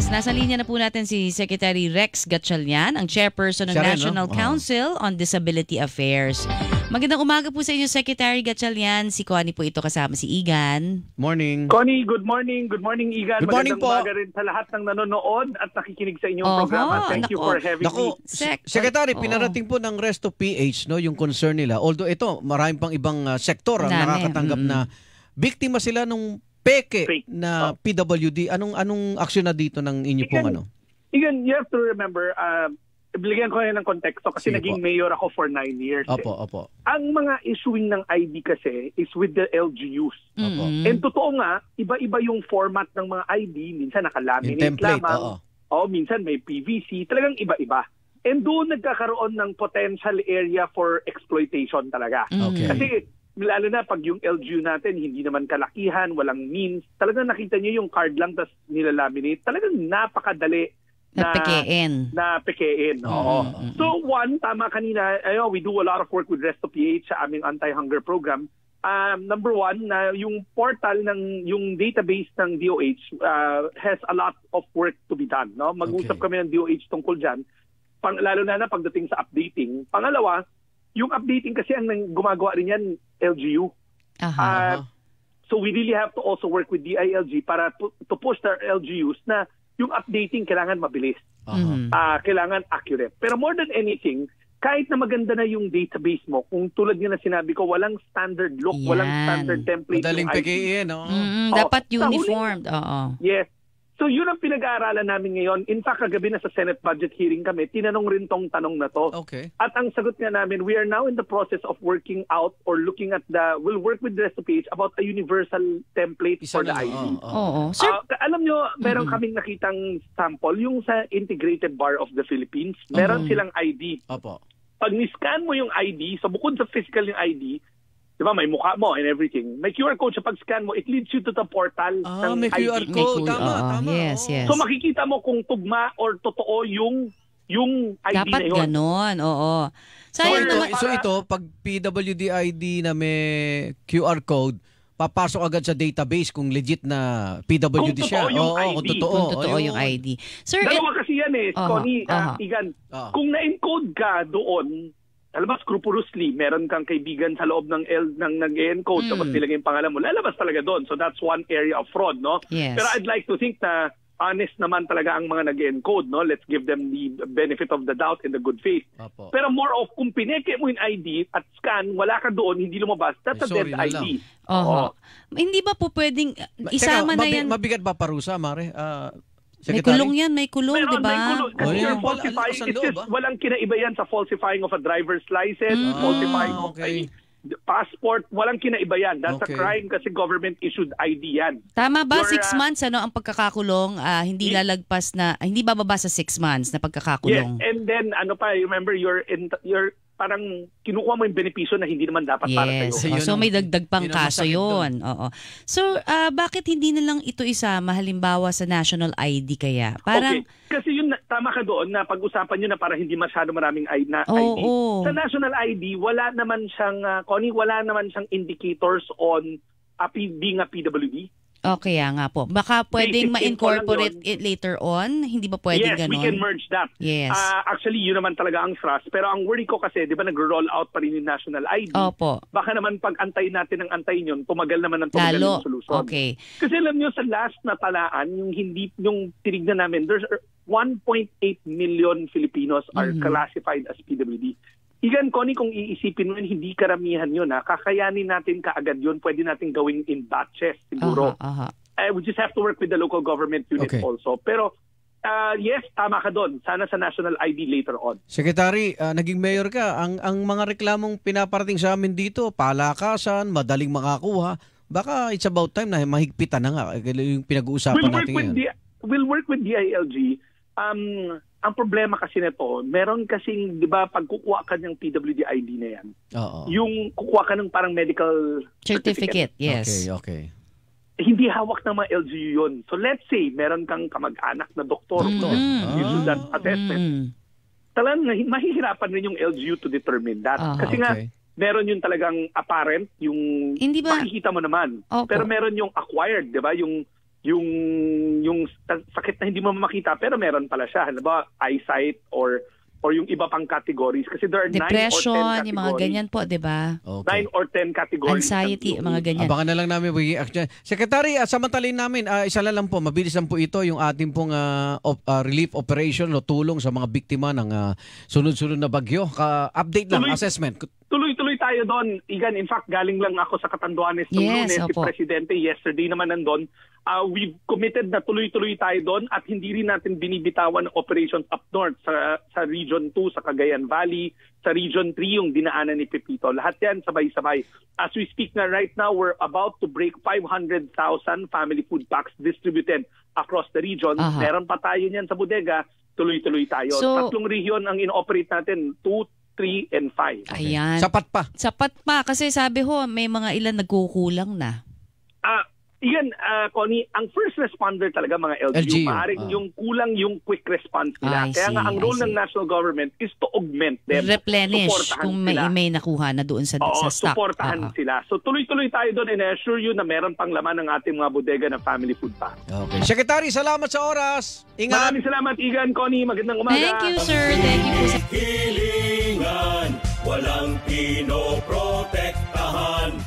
bukas. Nasa linya na po natin si Secretary Rex Gatchalian, ang chairperson ng National Council on Disability Affairs. Magandang umaga po sa inyo, Secretary Gatchalian. Si Connie po ito, kasama si Igan. Morning. Connie, good morning. Good morning, Igan. Good morning po. Magandang umaga rin sa lahat ng nanonood at nakikinig sa inyong programa. Thank you for having me. Secretary, pinarating po ng Resto PH yung concern nila. Although ito, marami pang ibang sektor ang nakakatanggap na biktima sila nung peke na PWD. Anong aksyon na dito ng inyo pong Igan, you have to remember, ibigyan ko yan ng konteksto kasi naging mayor ako for 9 years. Opo. Ang mga issuing ng ID kasi is with the LGUs. And totoo nga, iba-iba yung format ng mga ID. Minsan nakalaminate lamang. Minsan may PVC. Talagang iba-iba. And doon nagkakaroon ng potential area for exploitation talaga. Kasi lalo na pag yung LGU natin hindi naman kalakihan, walang means, talagang nakita niyo yung card lang tapos nilalaminate. Talagang napakadali na pekein. So one, tama kanina, we do a lot of work with Resto PH sa aming anti-hunger program. Number one, na yung portal ng yung database ng DOH has a lot of work to be done. No? Mag-usap kami ng DOH tungkol dyan, lalo na pagdating sa updating. Pangalawa, yung updating kasi ang gumagawa rin yan, LGU. So we really have to also work with DILG para to push their LGUs na yung updating kailangan mabilis. Kailangan accurate. Pero more than anything, kahit na maganda na yung database mo, kung tulad nga na sinabi ko, walang standard look, walang standard template. Madaling pekein, dapat uniformed. Yes. So yun ang pinag-aaralan namin ngayon. In fact, kagabi na sa Senate budget hearing kami, tinanong rin tong tanong na to. At ang sagot nga namin, we are now in the process of working out or looking at we'll work with the Resto PH about a universal template for the ID. Alam nyo, meron kaming nakitang sample, yung sa Integrated Bar of the Philippines. Meron silang ID. Pag ni-scan mo yung ID, so bukod sa physical yung ID, di ba, may mukha mo and everything. May QR code sa pag-scan mo, it leads you to the portal ng may ID. QR code. Tama. Yes. So makikita mo kung tugma or totoo yung ID dapat na yun. Dapat ganon, So ito, pag PWD ID na may QR code, papasok agad sa database kung legit na PWD siya. Kung totoo yung ID. Sir, dalawa kasi yan Connie, Igan. Kung na-encode ka doon, alam mo, scrupulously, meron kang kaibigan sa loob ng nag-encode, tapos nilagay yung pangalan mo, lalabas talaga doon. So that's one area of fraud, no? Yes. Pero I'd like to think na honest naman talaga ang mga nag-encode, no? Let's give them the benefit of the doubt and the good faith. Pero more of, kung pineke mo yung ID at scan, wala ka doon, hindi lumabas, that's a dead ID. Hindi ba po pwedeng isama na yan? Mabigat ba parusa, Mare? Secretary? May kulong, di ba? May kulong. Kasi you're falsifying. It's just walang kinaiba yan sa falsifying of a driver's license, falsifying of a passport. Walang kinaiba yan. That's a crime kasi government-issued ID yan. Tama ba? 6 months ang pagkakakulong? Hindi lalagpas na, hindi bababa sa 6 months na pagkakakulong? Yes. And then, remember, you're parang kinukuha mo yung benepisyo na hindi naman dapat para sa'yo. So may dagdag pang kaso yun. So bakit hindi na lang ito isama halimbawa sa national ID kaya? Parang kasi yun, tama ka doon na pag-usapan nyo na para hindi masyado maraming ID. Sa national ID, wala naman siyang, Connie, wala naman siyang indicators on being a PWD. Okay, nga po. Baka pwedeng ma-incorporate it later on? Hindi ba pwedeng ganon? Yes, we can merge that. Yes. Actually, yun naman talaga ang thrust. Pero ang worry ko kasi, di ba nag-roll out pa rin yung national ID? Opo. Baka naman pag antayin natin ang antayin yun, tumagal naman ang tumagal yung solusyon. Okay. Kasi alam nyo, sa last na talaan, yung tinignan namin, there's 1.8 million Filipinos are classified as PWD. Igan, Connie, kung iisipin mo, hindi karamihan yun. Kakayanin natin kaagad yun. Pwede natin gawin in batches, siguro. We just have to work with the local government unit also. Pero, yes, tama ka doon. Sana sa national ID later on. Secretary, naging mayor ka. Ang mga reklamong pinaparating sa amin dito, palakasan, madaling makakuha. Baka it's about time na mahigpitan na nga. Yung pinag-uusapan natin ngayon. We'll work with DILG. Ang problema kasi nito, meron kasing, di ba, pag kukuha ka ng PWD ID na yan, yung kukuha ka ng parang medical certificate. Yes. Okay. Hindi hawak ng mga LGU yun. So let's say, meron kang kamag-anak na doktor, you do that assessment. Talagang mahihirapan rin yung LGU to determine that. Kasi nga, meron yung talagang apparent, yung makikita mo naman. Pero meron yung acquired, di ba? Yung yung sakit na hindi mo makita pero meron pala siya. Halimbawa, eyesight or yung iba pang categories. Kasi there are 9 or 10 depression, categories. yung mga ganyan po, di ba? Okay. 9 or 10 categories. Anxiety, mga ganyan. Abangan na lang namin. Secretary, samantalin namin, isa lang po, mabilis lang po ito, yung ating pong relief operation o tulong sa mga biktima ng sunod-sunod na bagyo. Update lang, assessment. Tuloy-tuloy tayo doon. Igan, in fact, galing lang ako sa Catanduanes ng Lunes. Si Presidente yesterday naman nandun. We've committed na tuloy-tuloy tayo doon at hindi rin natin binibitawan ng operations up north sa Region 2, sa Cagayan Valley, sa Region 3, yung dinaanan ni Pepito. Lahat yan sabay-sabay. As we speak na right now, we're about to break 500,000 family food packs distributed across the region. Meron pa tayo niyan sa bodega. Tuloy-tuloy tayo. So, 3 region ang in-operate natin, 2, 3, and 5. Ayan. Sapat pa. Sapat pa kasi sabi ho, may mga ilan nagkukulang na. Iyan, Connie, ang first responder talaga mga LGU, maaaring yung kulang yung quick response nila. Kaya nga ang role ng national government is to augment them. Replenish kung may nakuha na doon sa stock. Supportahan sila. So tuloy-tuloy tayo doon and I assure you na meron pang laman ng ating mga bodega ng family food pack. Okay. Secretary, salamat sa oras. Ingat. Maraming salamat, Igan, Connie. Magandang umaga. Thank you, sir. Thank you po. Hilingan, walang pinoprotektahan.